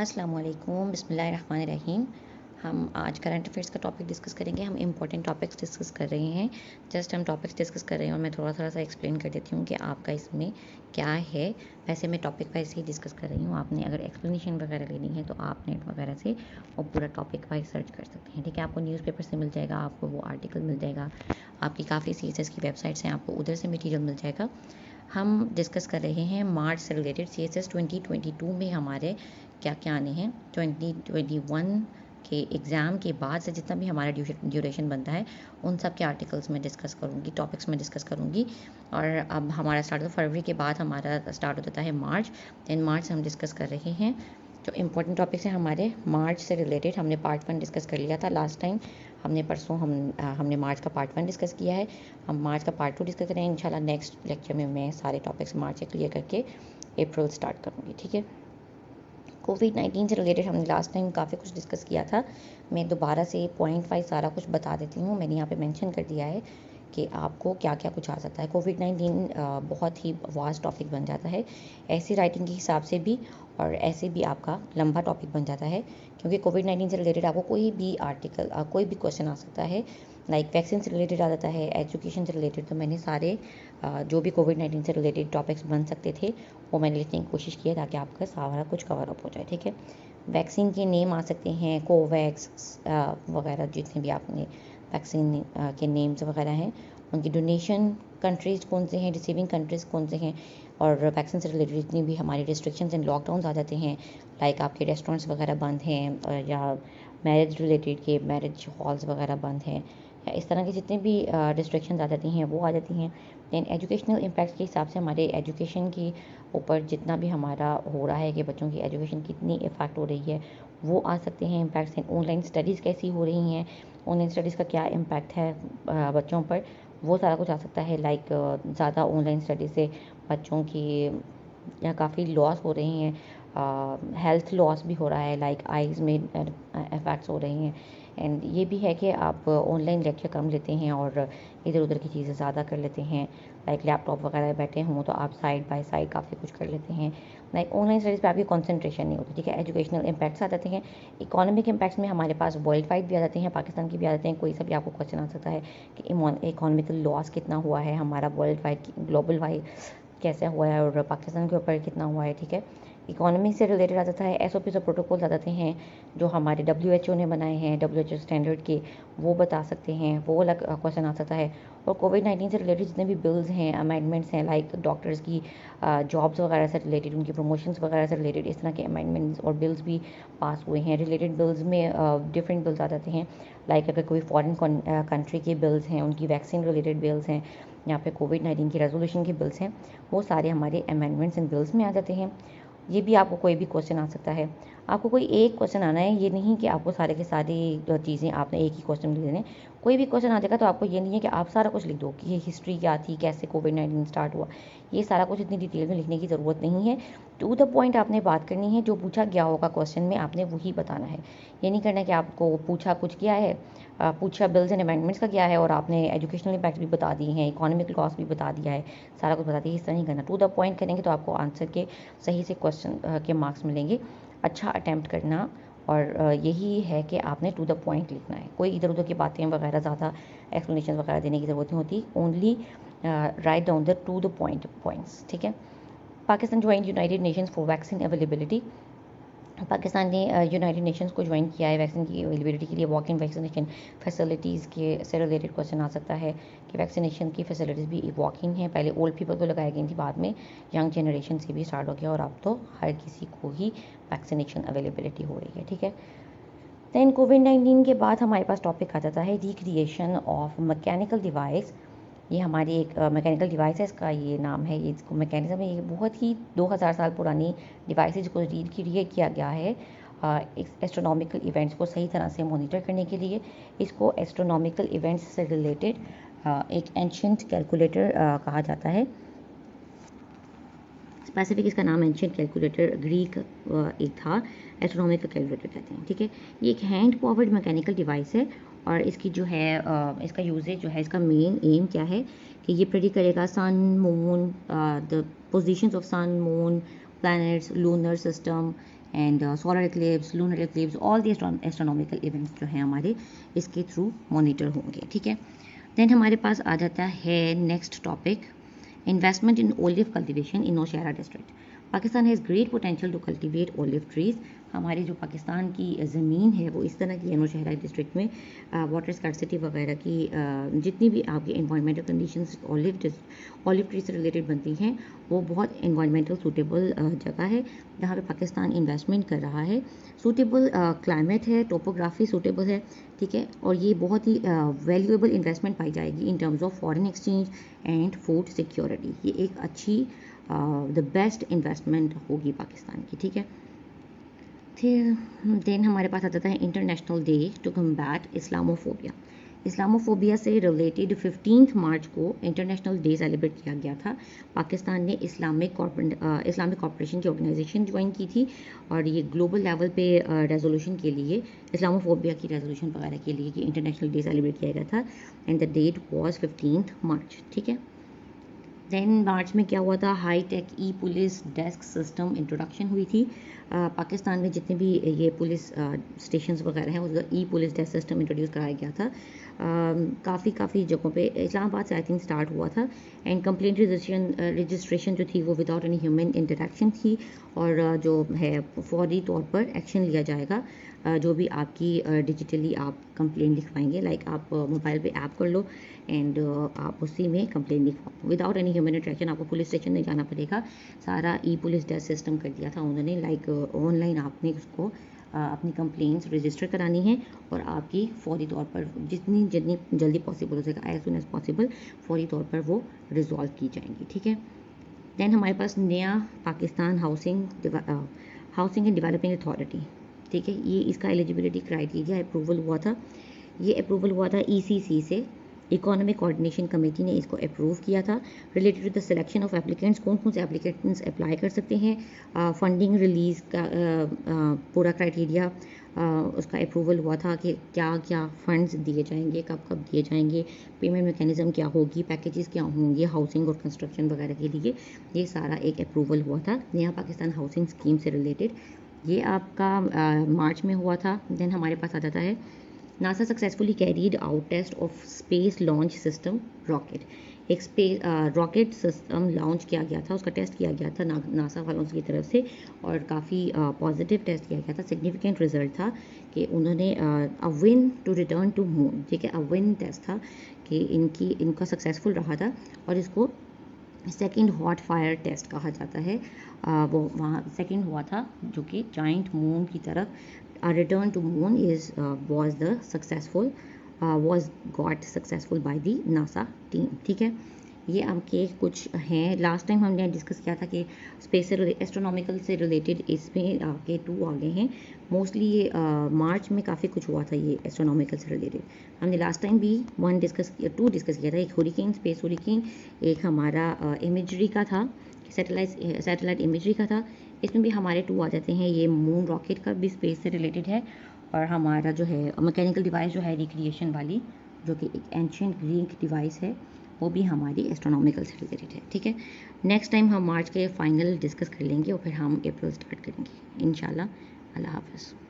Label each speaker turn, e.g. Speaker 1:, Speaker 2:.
Speaker 1: अस्सलाम वालेकुम, बिस्मिल्लाहिर्रहमानिर्रहीम। हम आज करंट अफेयर्स का टॉपिक डिस्कस करेंगे। हम इंपॉर्टेंट टॉपिक्स डिस्कस कर रहे हैं। जस्ट हम टॉपिक्स डिस्कस कर रहे हैं और मैं थोड़ा सा एक्सप्लेन कर देती हूँ कि आपका इसमें क्या है। वैसे मैं टॉपिक वाइज ही डिस्कस कर रही हूँ। आपने अगर एक्सप्लेनेशन वगैरह लेनी है तो आप नेट वगैरह से और पूरा टॉपिक वाइज सर्च कर सकते हैं। ठीक है, आपको न्यूज़पेपर से मिल जाएगा, आपको वो आर्टिकल मिल जाएगा, आपकी काफ़ी CSS की वेबसाइट्स हैं, आपको उधर से मटीरियल मिल जाएगा। हम डिस्कस कर रहे हैं मार्च से रिलेटेड CSS 2022 में हमारे क्या क्या आने हैं। 2021 के एग्ज़ाम के बाद से जितना भी हमारा ड्यूरेशन बनता है उन सब के आर्टिकल्स में डिस्कस करूँगी, टॉपिक्स में डिस्कस करूँगी। और अब हमारा स्टार्ट होता फरवरी के बाद हमारा स्टार्ट हो जाता है मार्च। 10 मार्च से हम डिस्कस कर रहे हैं जो इंपॉर्टेंट टॉपिक्स हैं हमारे मार्च से रिलेटेड। हमने पार्ट 1 डिस्कस कर लिया था लास्ट टाइम। हमने परसों हमने मार्च का पार्ट 1 डिस्कस किया है। हम मार्च का पार्ट 2 डिस्कस करेंगे इंशाल्लाह। नेक्स्ट लेक्चर में मैं सारे टॉपिक्स मार्च से क्लियर करके अप्रैल स्टार्ट करूँगी। ठीक है, कोविड-19 से रिलेटेड हमने लास्ट टाइम काफ़ी कुछ डिस्कस किया था। मैं दोबारा से पॉइंट वाइज सारा कुछ बता देती हूँ। मैंने यहाँ पे मेंशन कर दिया है कि आपको क्या क्या कुछ आ सकता है। कोविड-19 बहुत ही वास्ट टॉपिक बन जाता है, ऐसी राइटिंग के हिसाब से भी और ऐसे भी आपका लंबा टॉपिक बन जाता है, क्योंकि कोविड-19 से रिलेटेड आपको कोई भी आर्टिकल कोई भी क्वेश्चन आ सकता है। लाइक वैक्सीन से रिलेटेड आ जाता है, एजुकेशन से रिलेटेड। तो मैंने सारे जो भी कोविड-19 से रिलेटेड टॉपिक्स बन सकते थे वो मैंने लिखने की कोशिश की है ताकि आपका सारा कुछ कवर अप हो जाए। ठीक है, वैक्सीन के नेम आ सकते हैं, कोवैक्स वगैरह, जितने भी आपने वैक्सीन के नेम्स वगैरह हैं, उनकी डोनेशन कंट्रीज़ कौन से हैं, रिसीविंग कंट्रीज़ कौन से हैं, और वैक्सीन से रिलेटेड जितनी भी हमारी रिस्ट्रिक्शंस एंड लॉकडाउन आ जाते हैं। लाइक आपके रेस्टोरेंट्स वगैरह बंद हैं, या मैरिज रिलेटेड के मैरिज हॉल्स वगैरह बंद हैं, या इस तरह की जितनी भी रिस्ट्रिक्शंस आ जाती हैं वो आ जाती हैं। दैन एजुकेशनल इम्पैक्ट के हिसाब से हमारे एजुकेशन की ऊपर जितना भी हमारा हो रहा है कि बच्चों की एजुकेशन कितनी इफ़ेक्ट हो रही है वो आ सकते हैं इम्पैक्ट्स हैं। ऑनलाइन स्टडीज़ कैसी हो रही हैं, ऑनलाइन स्टडीज़ का क्या इम्पैक्ट है बच्चों पर, वो सारा कुछ आ सकता है। लाइक ज़्यादा ऑनलाइन स्टडी से बच्चों की या काफ़ी लॉस हो रही हैं, हेल्थ लॉस भी हो रहा है, लाइक आइज़ में इफ़ेक्ट्स हो रही हैं। एंड ये भी है कि आप ऑनलाइन लेक्चर कम लेते हैं और इधर उधर की चीज़ें ज़्यादा कर लेते हैं। लाइक लैपटॉप वगैरह बैठे हों तो आप साइड बाय साइड काफ़ी कुछ कर लेते हैं। लाइक ऑनलाइन स्टडीज़ पे आपकी कंसंट्रेशन नहीं होती। ठीक है, एजुकेशनल इम्पैक्ट्स आ जाते हैं। इकोनॉमिक इम्पैक्ट्स में हमारे पास वर्ल्ड वाइड भी आ जाते हैं, पाकिस्तान की भी आ जाते हैं। कोई सा भी आपको क्वेश्चन आ सकता है कि इकोनॉमिकल लॉस कितना हुआ है हमारा, वर्ल्ड वाइड ग्लोबल वाइड कैसे हुआ है और पाकिस्तान के ऊपर कितना हुआ है। ठीक है, इकोनॉमी से रिलेटेड आ जाता है। SOPs और प्रोटोकॉल्स आ जाते हैं जो हमारे WHO ने बनाए हैं, WHO स्टैंडर्ड के, वो बता सकते हैं, वो अलग क्वेश्चन आ सकता है। और कोविड-19 से रिलेटेड जितने भी बिल्स हैं, अमेंडमेंट्स हैं, लाइक डॉक्टर्स की जॉब्स वगैरह से रिलेटेड, उनकी प्रमोशंस वगैरह से रिलेटेड, इस तरह के अमेंडमेंट्स और बिल्स भी पास हुए हैं। रिलेटेड बिल्स में डिफरेंट बिल्स आ जाते हैं। लाइक अगर कोई फॉरेन कंट्री के बिल्स हैं, उनकी वैक्सीन रिलेटेड बिल्स हैं, यहाँ पे कोविड-19 की रेजोल्यूशन के बिल्स हैं, वो सारे हमारे अमेंडमेंट्स एंड बिल्स में आ जाते हैं। ये भी आपको कोई भी क्वेश्चन आ सकता है। आपको कोई एक क्वेश्चन आना है, ये नहीं कि आपको सारे के सारी चीज़ें आपने एक ही क्वेश्चन में लिख देने। कोई भी क्वेश्चन आ जाएगा तो आपको ये नहीं है कि आप सारा कुछ लिख दो कि ये हिस्ट्री क्या थी, कैसे कोविड-19 स्टार्ट हुआ। ये सारा कुछ इतनी डिटेल में लिखने की ज़रूरत नहीं है। टू द पॉइंट आपने बात करनी है, जो पूछा गया होगा क्वेश्चन में आपने वही बताना है। ये नहीं करना कि आपको पूछा कुछ किया है, पूछा बिल्स एंड अमेंडमेंट्स का क्या है और आपने एजुकेशनल इम्पैक्ट भी बता दिए हैं, इकोनॉमिक लॉस भी बता दिया है, सारा कुछ बता दिया। इस तरह नहीं करना। टू द पॉइंट करेंगे तो आपको आंसर के सही से क्वेश्चन के मार्क्स मिलेंगे। अच्छा अटैम्प्ट करना, और यही है कि आपने टू द पॉइंट लिखना है। कोई इधर उधर की बातें वगैरह ज़्यादा एक्सप्लेनेशन वगैरह देने की ज़रूरत नहीं होती। Only write down the two the points. ठीक है, Pakistan join United Nations for vaccine availability. Pakistan ने यूनाइटेड नेशंस को ज्वाइन किया है वैक्सीन की अवेलेबिलिटी के लिए। वॉक इन वैक्सीनेशन फैसिलिटीज़ के से रिलेटेड क्वेश्चन आ सकता है कि वैक्सीनेशन की फैसिलिटीज़ भी वॉक इन है। पहले ओल्ड पीपल को लगाई गई थी, बाद में यंग जनरेशन से भी स्टार्ट हो गया और अब तो हर किसी को ही वैक्सीनेशन अवेलेबिलिटी हो रही है। ठीक है, दैन कोविड-19 के बाद हमारे पास टॉपिक आ जाता है रिक्रिएशन ऑफ मैकेनिकल डिवाइस। ये हमारी एक मैकेनिकल डिवाइस है, इसका ये नाम है, ये इसको मैकेनिज्म है। ये बहुत ही 2000 साल पुरानी डिवाइस है जिसको रिक्रिएट किया गया है एस्ट्रोनॉमिकल इवेंट्स को सही तरह से मॉनिटर करने के लिए। इसको एस्ट्रोनॉमिकल इवेंट्स से रिलेटेड एक एंशियंट कैलकुलेटर कहा जाता है। स्पेसिफिक इसका नाम एंशियंट कैलकुलेटर, ग्रीक एक था, एस्ट्रोनॉमिकल कैलकुलेटर कहते हैं। ठीक है, ये एक हैंड पावर्ड मैकेनिकल डिवाइस है और इसकी जो है इसका यूजेज जो है, इसका मेन एम क्या है कि ये प्रेडिक्ट करेगा sun, moon, the positions of sun, moon, planets, lunar system and solar eclipse, lunar eclipse, all the astronomical events जो हैं हमारे इसके थ्रू मॉनिटर होंगे, ठीक है। देन हमारे पास आ जाता है next topic, investment in olive cultivation in Nowshera district. Pakistan has great potential to cultivate olive trees. हमारी जो पाकिस्तान की ज़मीन है वो इस तरह की है नौशहरा डिस्ट्रिक्ट में, वाटर स्कार्सिटी वगैरह की जितनी भी आपकी इन्वायरमेंटल कंडीशंस ओलिव ट्री से रिलेटेड बनती हैं वो बहुत इन्वायरमेंटल सूटेबल जगह है जहाँ पे पाकिस्तान इन्वेस्टमेंट कर रहा है। सूटेबल क्लाइमेट है, टोपोग्राफी सूटेबल है, ठीक है, और ये बहुत ही वैल्यूएबल इन्वेस्टमेंट पाई जाएगी in terms of foreign exchange and food security. ये एक अच्छी द बेस्ट इन्वेस्टमेंट होगी पाकिस्तान की, ठीक है। फिर देन हमारे पास आ जाता है international day to combat Islamophobia. Islamophobia से रिलेटेड 15 मार्च को इंटरनेशनल डे सेलिब्रेट किया गया था। पाकिस्तान ने इस्लामिक कॉर्पोरेशन की ऑर्गेनाइजेशन ज्वाइन की थी और ये ग्लोबल लेवल पे रेजोल्यूशन के लिए, इस्लामोफोबिया की रेजोल्यूशन वगैरह के लिए कि इंटरनेशनल डे सेलिब्रेट किया गया था एंड द डेट वाज 15 मार्च, ठीक है। देन मार्च में क्या हुआ था, हाई टेक ई पुलिस डेस्क सिस्टम इंट्रोडक्शन हुई थी। पाकिस्तान में जितने भी ये पुलिस स्टेशंस वगैरह हैं उसका ई पुलिस डेस्क सिस्टम इंट्रोड्यूस कराया गया था। काफ़ी जगहों पे इस्लामाबाद से आई थिंक स्टार्ट हुआ था एंड कंप्लेंट रजिस्ट्रेशन जो थी वो विदाउट एनी ह्यूमन इंटरेक्शन थी और जो है फौरी तौर पर एक्शन लिया जाएगा। जो भी आपकी डिजिटली आप कंप्लेंट लिखवाएंगे, लाइक आप मोबाइल पे ऐप कर लो एंड आप उसी में कंप्लेंट लिखवाओ विदाउट एनी ह्यूमन इंटरेक्शन। आपको पुलिस स्टेशन नहीं जाना पड़ेगा, सारा ई पुलिस डेस्क सिस्टम कर दिया था उन्होंने। लाइक ऑनलाइन आपने उसको अपनी कंप्लेंट्स रजिस्टर करानी है और आपकी फौरी तौर पर जितनी जल्दी पॉसिबल हो सकेगा, एज सुन एज पॉसिबल फौरी तौर पर वो रिजॉल्व की जाएंगी, ठीक है। देन हमारे पास नया Pakistan housing and development authority, ठीक है, ये इसका एलिजिबिलिटी क्राइटेरिया अप्रूवल हुआ था। ये अप्रूवल हुआ था ECC से, इकोनॉमिक कोऑर्डिनेशन कमेटी ने इसको अप्रूव किया था। Related to the selection of applicants, कौन कौन से एप्लीकेंट्स अप्लाई कर सकते हैं, फंडिंग रिलीज का पूरा क्राइटेरिया उसका अप्रूवल हुआ था कि क्या क्या फंड्स दिए जाएंगे, कब कब दिए जाएंगे, पेमेंट मैकेनिज्म क्या होगी, पैकेजेस क्या होंगे हाउसिंग और कंस्ट्रक्शन वगैरह के लिए, ये सारा एक अप्रूवल हुआ था नया पाकिस्तान हाउसिंग स्कीम से रिलेटेड। ये आपका मार्च में हुआ था। देन हमारे पास आ जाता है NASA successfully carried out test of space launch system rocket. एक स्पेस रॉकेट सिस्टम लॉन्च किया गया था, उसका टेस्ट किया गया था नासा वालों की तरफ से और काफ़ी पॉजिटिव टेस्ट किया गया था। सिग्निफिकेंट रिजल्ट था कि उन्होंने a win to return to moon, ठीक है, अ विन टेस्ट था कि इनका सक्सेसफुल रहा था और इसको सेकेंड हॉट फायर टेस्ट कहा जाता है। वो वहाँ सेकेंड हुआ था जो कि जाइंट मून की तरफ return to moon was got successful by the NASA team, ठीक है। ये आपके कुछ हैं। लास्ट टाइम हमने डिस्कस किया था कि स्पेस से एस्ट्रोनॉमिकल से रिलेटेड इसमें आपके 2 आ गए हैं। मोस्टली ये मार्च में काफ़ी कुछ हुआ था ये एस्ट्रोनॉमिकल से रिलेटेड। हमने लास्ट टाइम भी 2 डिस्कस किया था, एक हुरिकेन, स्पेस हुरिकेन, एक हमारा इमेजरी का था, सैटेलाइट इमेजरी का था। इसमें भी हमारे 2 आ जाते हैं। ये मून रॉकेट का भी स्पेस से रिलेटेड है और हमारा जो है मैकेनिकल डिवाइस जो है रिक्रिएशन वाली, जो कि एक एंशिएंट ग्रीक डिवाइस है, वो भी हमारी एस्ट्रोनॉमिकल से रिलेटेड है, ठीक है। नेक्स्ट टाइम हम मार्च के फाइनल डिस्कस कर लेंगे और फिर हम अप्रैल स्टार्ट करेंगे इंशाल्लाह। अल्लाह हाफ़िज़।